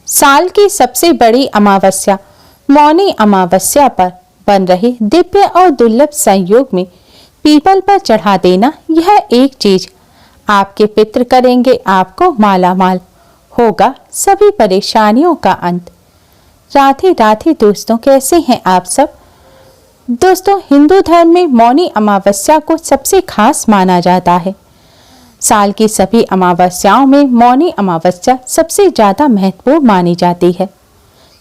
साल की सबसे बड़ी अमावस्या मौनी अमावस्या पर बन रहे दिव्य और दुर्लभ संयोग में पीपल पर चढ़ा देना, यह एक चीज आपके पितृ करेंगे आपको मालामाल, होगा सभी परेशानियों का अंत। राधे राधे दोस्तों, कैसे हैं आप सब। दोस्तों, हिंदू धर्म में मौनी अमावस्या को सबसे खास माना जाता है। साल की सभी अमावस्याओं में मौनी अमावस्या सबसे ज्यादा महत्वपूर्ण मानी जाती है।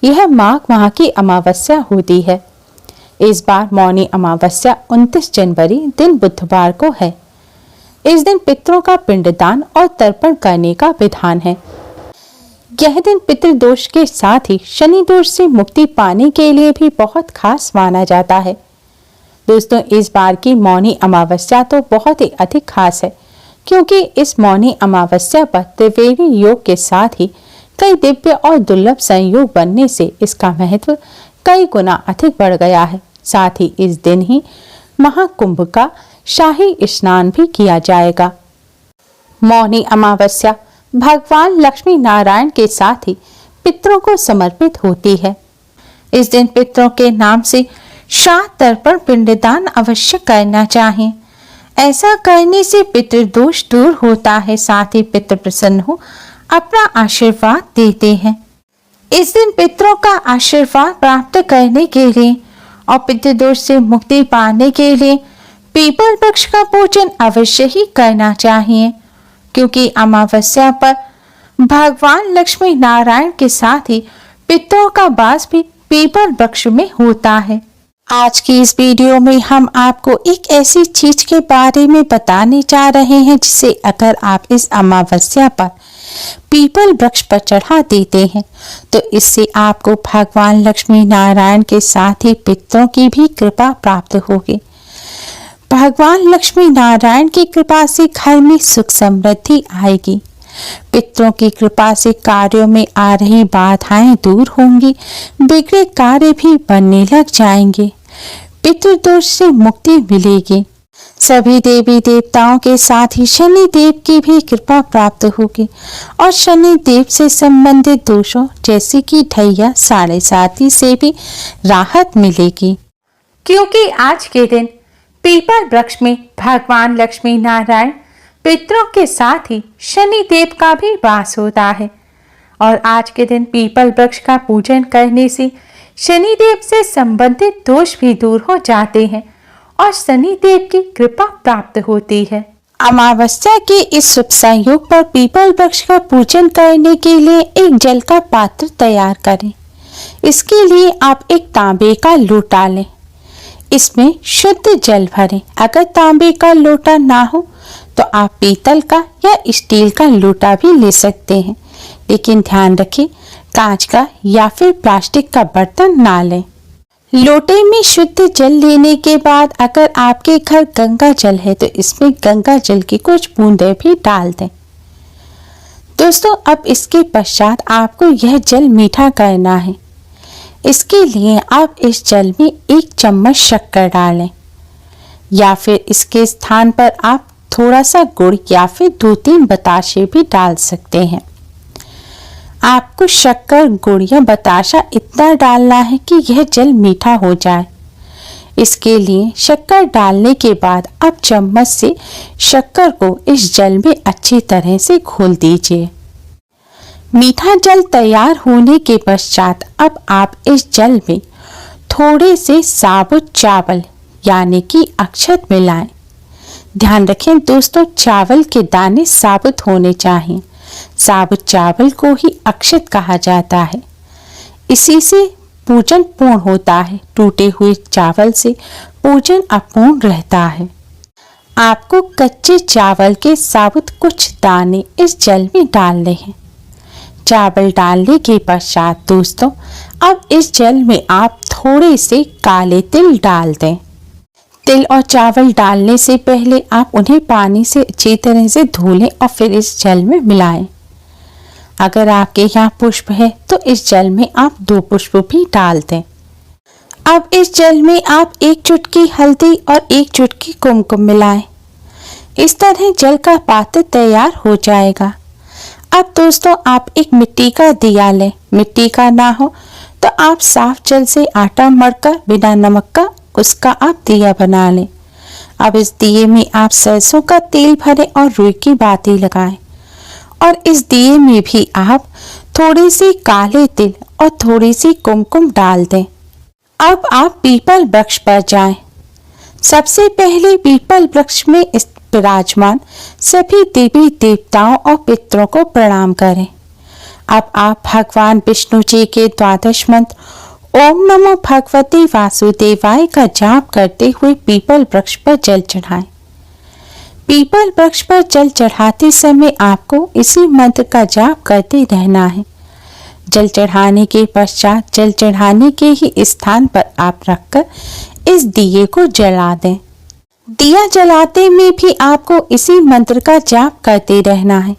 यह माघ माह की अमावस्या होती है। इस बार मौनी अमावस्या 29 जनवरी दिन बुधवार को है। इस दिन पितरों का पिंडदान और तर्पण करने का विधान है। यह दिन पितृदोष के साथ ही शनि दोष से मुक्ति पाने के लिए भी बहुत खास माना जाता है। दोस्तों, इस बार की मौनी अमावस्या तो बहुत ही अधिक खास है, क्योंकि इस मौनी अमावस्या पर त्रिवेणी योग के साथ ही कई दिव्य और दुर्लभ संयोग बनने से इसका महत्व कई गुना अधिक बढ़ गया है। साथ ही इस दिन ही महाकुंभ का शाही स्नान भी किया जाएगा। मौनी अमावस्या भगवान लक्ष्मी नारायण के साथ ही पितरों को समर्पित होती है। इस दिन पितरों के नाम से श्राद्ध तर्पण पिंडदान अवश्य करना चाहिए। ऐसा करने से पितृदोष दूर होता है, साथ ही पितृ प्रसन्न हो अपना आशीर्वाद देते हैं। इस दिन पितरों का आशीर्वाद प्राप्त करने के लिए और पितृदोष से मुक्ति पाने के लिए पीपल वृक्ष का पूजन अवश्य ही करना चाहिए, क्योंकि अमावस्या पर भगवान लक्ष्मी नारायण के साथ ही पितरों का वास भी पीपल वृक्ष में होता है। आज की इस वीडियो में हम आपको एक ऐसी चीज के बारे में बताने जा रहे हैं जिसे अगर आप इस अमावस्या पर पीपल वृक्ष पर चढ़ा देते हैं तो इससे आपको भगवान लक्ष्मी नारायण के साथ ही पितरों की भी कृपा प्राप्त होगी। भगवान लक्ष्मी नारायण की कृपा से घर में सुख समृद्धि आएगी। पितरों की कृपा से कार्यों में आ रही बाधाएं दूर होंगी, बिगड़े कार्य भी बनने लग जाएंगे, पितृदोष से मुक्ति मिलेगी। सभी देवी देवताओं के साथ ही शनि देव की भी कृपा प्राप्त होगी और शनि देव से संबंधित दोषों जैसे कि ढैया 7.5 से भी राहत मिलेगी, क्योंकि आज के दिन पीपल वृक्ष में भगवान लक्ष्मी नारायण पितरों के साथ ही शनि देव का भी वास होता है। और आज के दिन पीपल वृक्ष का पूजन करने से शनि देव से संबंधित दोष भी दूर हो जाते हैं और शनि देव की कृपा प्राप्त होती है। अमावस्या के इस शुभ संयोग पर पीपल वृक्ष का पूजन करने के लिए एक जल का पात्र तैयार करें। इसके लिए आप एक तांबे का लोटा लें, इसमें शुद्ध जल भरें। अगर तांबे का लोटा ना हो तो आप पीतल का या स्टील का लोटा भी ले सकते हैं, लेकिन ध्यान रखें कांच का या फिर प्लास्टिक का बर्तन ना लें। लोटे में शुद्ध जल लेने के बाद अगर आपके घर गंगा जल है तो इसमें गंगा जल की कुछ बूंदें भी डाल दें। दोस्तों, अब इसके पश्चात आपको यह जल मीठा करना है। इसके लिए आप इस जल में 1 चम्मच शक्कर डालें, या फिर इसके स्थान पर आप थोड़ा सा गुड़ या फिर 2-3 बताशे भी डाल सकते हैं। आपको शक्कर, गुड़ या बताशा इतना डालना है कि यह जल मीठा हो जाए। इसके लिए शक्कर डालने के बाद आप चम्मच से शक्कर को इस जल में अच्छी तरह से घोल दीजिए। मीठा जल तैयार होने के पश्चात अब आप इस जल में थोड़े से साबुत चावल यानी कि अक्षत मिलाएं। ध्यान रखें दोस्तों, चावल के दाने साबुत होने चाहिए। साबुत चावल को ही अक्षत कहा जाता है। इसी से पूजन पूर्ण होता है। टूटे हुए चावल से पूजन अपूर्ण रहता है। आपको कच्चे चावल के साबुत कुछ दाने इस जल में डालने हैं। चावल डालने के पश्चात दोस्तों, अब इस जल में आप थोड़े से काले तिल डाल दें। तिल और चावल डालने से पहले आप उन्हें पानी से अच्छी तरह से धो लें और फिर इस जल में मिलाएं। अगर आपके यहाँ पुष्प है तो इस जल में आप 2 पुष्प भी डाल दें। अब इस जल में आप 1 चुटकी हल्दी और 1 चुटकी कुमकुम मिलाएं। इस तरह जल का पात्र तैयार हो जाएगा। अब दोस्तों आप एक मिट्टी का दिया लें। मिट्टी का ना हो तो आप साफ जल से आटा मढ़कर बिना नमक का उसका आप दिया बना लें। अब इस दिए में आप सरसों का तेल भरें और रुई की बाती लगाएं और इस दिए में भी आप थोड़ी सी काले तिल और थोड़ी सी कुमकुम डाल दें। अब आप पीपल वृक्ष पर जाएं। सबसे पहले पीपल वृक्ष में विराजमान सभी देवी देवताओं और पितरों को प्रणाम करें। अब आप भगवान विष्णु जी के द्वादश मंत्र ओम नमो भगवते वासुदेवाय का जाप करते हुए पीपल वृक्ष पर जल चढ़ाएं। पीपल वृक्ष पर जल चढ़ाते समय आपको इसी मंत्र का जाप करते रहना है। जल चढ़ाने के पश्चात जल चढ़ाने के ही स्थान पर आप रखकर इस दिए को जला दें। दिया जलाते में भी आपको इसी मंत्र का जाप करते रहना है।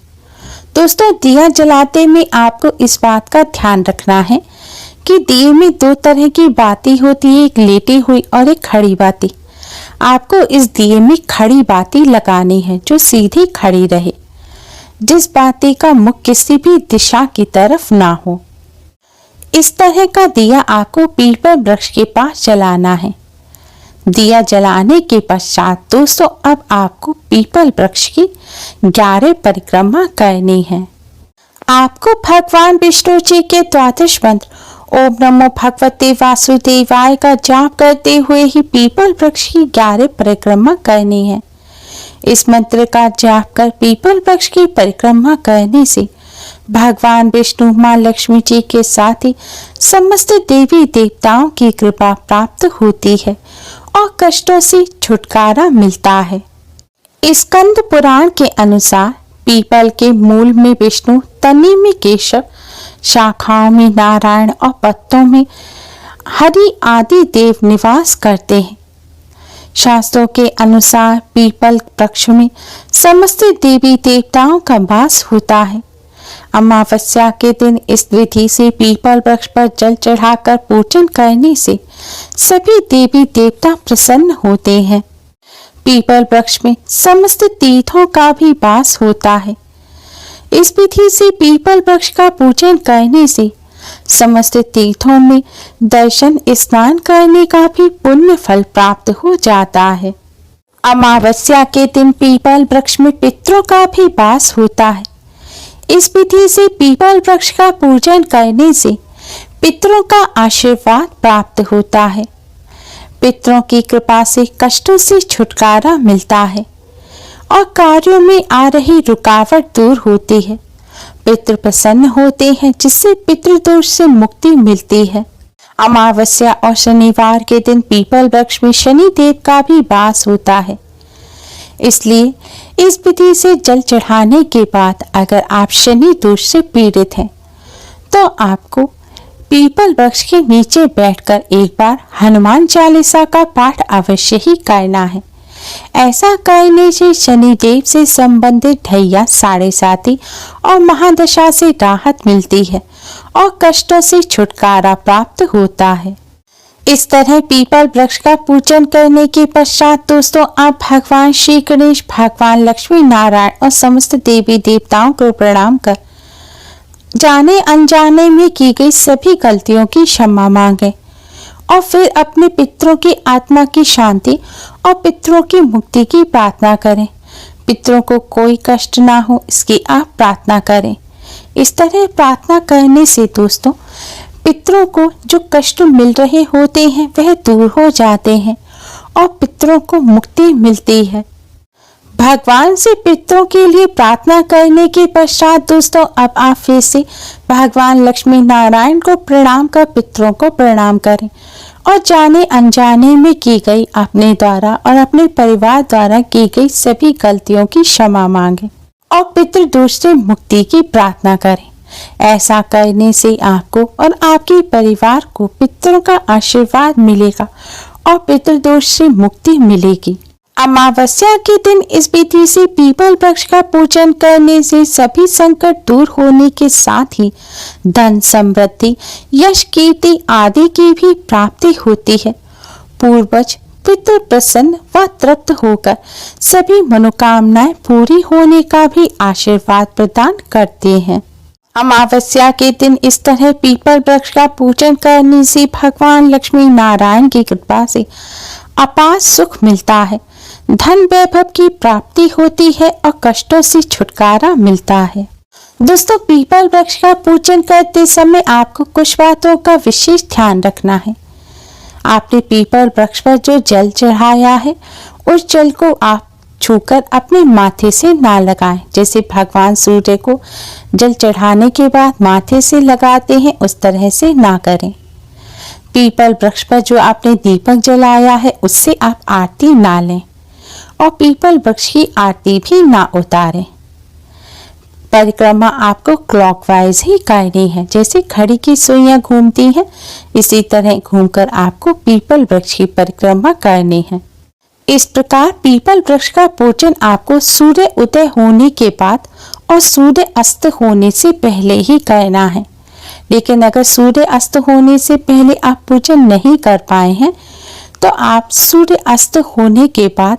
दोस्तों, दिया जलाते में आपको इस बात का ध्यान रखना है कि दिए में दो तरह की बाती होती है, एक लेटी हुई और एक खड़ी बाती। आपको इस दिए में खड़ी बाती लगानी है जो सीधी खड़ी रहे, जिस बाती का मुख किसी भी दिशा की तरफ ना हो। इस तरह का दिया आपको पीपल वृक्ष के पास जलाना है। दिया जलाने के पश्चात दोस्तों अब आपको पीपल वृक्ष की 11 परिक्रमा करनी है। आपको भगवान विष्णु जी के द्वादश मंत्र ओम नमो भगवते वासुदेवाय का जाप करते हुए ही पीपल वृक्ष की 11 परिक्रमा करनी है। इस मंत्र का जाप कर पीपल वृक्ष की परिक्रमा करने से भगवान विष्णु, मां लक्ष्मी जी के साथ ही समस्त देवी देवताओं की कृपा प्राप्त होती है और कष्टों से छुटकारा मिलता है। स्कंद पुराण के अनुसार पीपल के मूल में विष्णु, तने में केशव, शाखाओं में नारायण और पत्तों में हरि आदि देव निवास करते हैं। शास्त्रों के अनुसार पीपल वृक्ष में समस्त देवी देवताओं का वास होता है। अमावस्या के दिन इस विधि से पीपल वृक्ष पर जल चढ़ाकर पूजन करने से सभी देवी देवता प्रसन्न होते हैं। पीपल वृक्ष में समस्त तीर्थों का भी वास होता है। इस विधि से पीपल वृक्ष का पूजन करने से समस्त तीर्थों में दर्शन, स्नान करने का भी पुण्य फल प्राप्त हो जाता है। अमावस्या के दिन पीपल वृक्ष में पितरों का भी वास होता है। इस विधि से पीपल वृक्ष का पूजन करने से पितरों का आशीर्वाद प्राप्त होता है। पितरों की कृपा से कष्टों से छुटकारा मिलता है और कार्यों में आ रही रुकावट दूर होती है। पितृ प्रसन्न होते हैं जिससे पितृदोष से मुक्ति मिलती है। अमावस्या और शनिवार के दिन पीपल वृक्ष में शनि देव का भी वास होता है। इसलिए इस विधि से जल चढ़ाने के बाद अगर आप शनि दोष से पीड़ित हैं तो आपको पीपल वृक्ष के नीचे बैठकर एक बार हनुमान चालीसा का पाठ अवश्य ही करना है। ऐसा करने से शनि देव से संबंधित ढैया, साढ़े साती और महादशा से राहत मिलती है और कष्टों से छुटकारा प्राप्त होता है। इस तरह पीपल वृक्ष का पूजन करने के पश्चात दोस्तों आप भगवान श्री गणेश, भगवान लक्ष्मी नारायण और समस्त देवी देवताओं को प्रणाम कर जाने अनजाने में की गई सभी गलतियों की क्षमा मांगे और फिर अपने पितरों की आत्मा की शांति और पितरों की मुक्ति की प्रार्थना करें। पितरों को कोई कष्ट ना हो इसकी आप प्रार्थना करें। इस तरह प्रार्थना करने से दोस्तों पितरों को जो कष्ट मिल रहे होते हैं वह दूर हो जाते हैं और पितरों को मुक्ति मिलती है। भगवान से पितरों के लिए प्रार्थना करने के पश्चात दोस्तों अब आप फिर से भगवान लक्ष्मी नारायण को प्रणाम कर पितरों को प्रणाम करें और जाने अनजाने में की गई अपने द्वारा और अपने परिवार द्वारा की गई सभी गलतियों की क्षमा मांगे और पितृदोष से मुक्ति की प्रार्थना करें। ऐसा करने से आपको और आपके परिवार को पितरों का आशीर्वाद मिलेगा और पितृदोष से मुक्ति मिलेगी। अमावस्या के दिन इस विधि से पीपल वृक्ष का पूजन करने से सभी संकट दूर होने के साथ ही धन, समृद्धि, यश, कीर्ति आदि की भी प्राप्ति होती है। पूर्वज पितृ प्रसन्न व तृप्त होकर सभी मनोकामनाएं पूरी होने का भी आशीर्वाद प्रदान करते हैं। अमावस्या के दिन इस तरह पीपल वृक्ष का पूजन करने से भगवान लक्ष्मी नारायण की कृपा से अपार सुख मिलता है, धन वैभव की प्राप्ति होती है और कष्टों से छुटकारा मिलता है। दोस्तों, पीपल वृक्ष का पूजन करते समय आपको कुछ बातों का विशेष ध्यान रखना है। आपने पीपल वृक्ष पर जो जल चढ़ाया है उस जल को आप छूकर अपने माथे से ना लगाएं। जैसे भगवान सूर्य को जल चढ़ाने के बाद माथे से लगाते हैं उस तरह से ना करें। पीपल वृक्ष पर जो आपने दीपक जलाया है उससे आप आरती ना लें और पीपल वृक्ष की आरती भी ना उतारें। परिक्रमा आपको क्लॉकवाइज ही करनी है। जैसे घड़ी की सुइयां घूमती हैं इसी तरह घूमकर आपको पीपल वृक्ष की परिक्रमा करनी है। इस प्रकार पीपल वृक्ष का पूजन आपको सूर्य उदय होने के बाद और सूर्य अस्त होने से पहले ही करना है। लेकिन अगर सूर्य अस्त होने से पहले आप पूजन नहीं कर पाए हैं तो आप सूर्य अस्त होने के बाद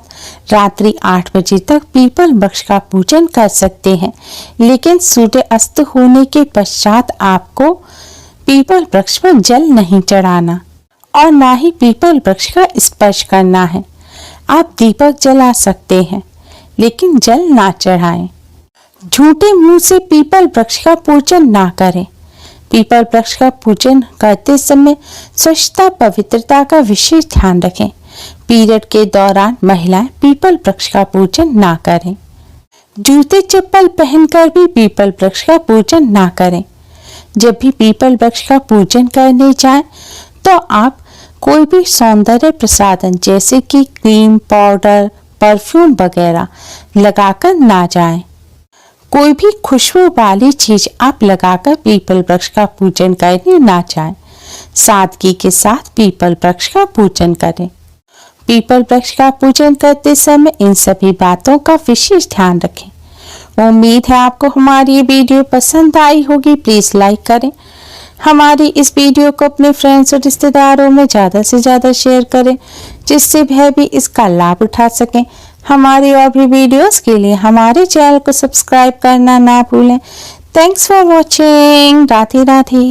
रात्रि 8 बजे तक पीपल वृक्ष का पूजन कर सकते हैं। लेकिन सूर्य अस्त होने के पश्चात आपको पीपल वृक्ष पर जल नहीं चढ़ाना और ना ही पीपल वृक्ष का स्पर्श करना है। आप दीपक जला सकते हैं लेकिन जल ना चढ़ाएं। झूठे मुंह से पीपल वृक्ष का पूजन ना करें। पीपल वृक्ष का पूजन करते समय स्वच्छता पवित्रता का विशेष ध्यान रखें। पीरियड के दौरान महिलाएं पीपल वृक्ष का पूजन ना करें। जूते चप्पल पहनकर भी पीपल वृक्ष का पूजन ना करें। जब भी पीपल वृक्ष का पूजन करने जाएं तो आप कोई भी सौंदर्य प्रसाधन जैसे कि क्रीम, पाउडर, परफ्यूम वगैरह लगाकर ना जाएं। कोई भी खुशबू वाली चीज आप लगाकर पीपल वृक्ष का पूजन करने ना जाएं। सादगी के साथ पीपल वृक्ष का पूजन करें। पीपल वृक्ष का पूजन करते समय इन सभी बातों का विशेष ध्यान रखें। उम्मीद है आपको हमारी ये वीडियो पसंद आई होगी। प्लीज लाइक करें। हमारी इस वीडियो को अपने फ्रेंड्स और रिश्तेदारों में ज़्यादा से ज़्यादा शेयर करें जिससे वह भी इसका लाभ उठा सकें। हमारी और भी वीडियोस के लिए हमारे चैनल को सब्सक्राइब करना ना भूलें। Thanks for watching. Radhe Radhe.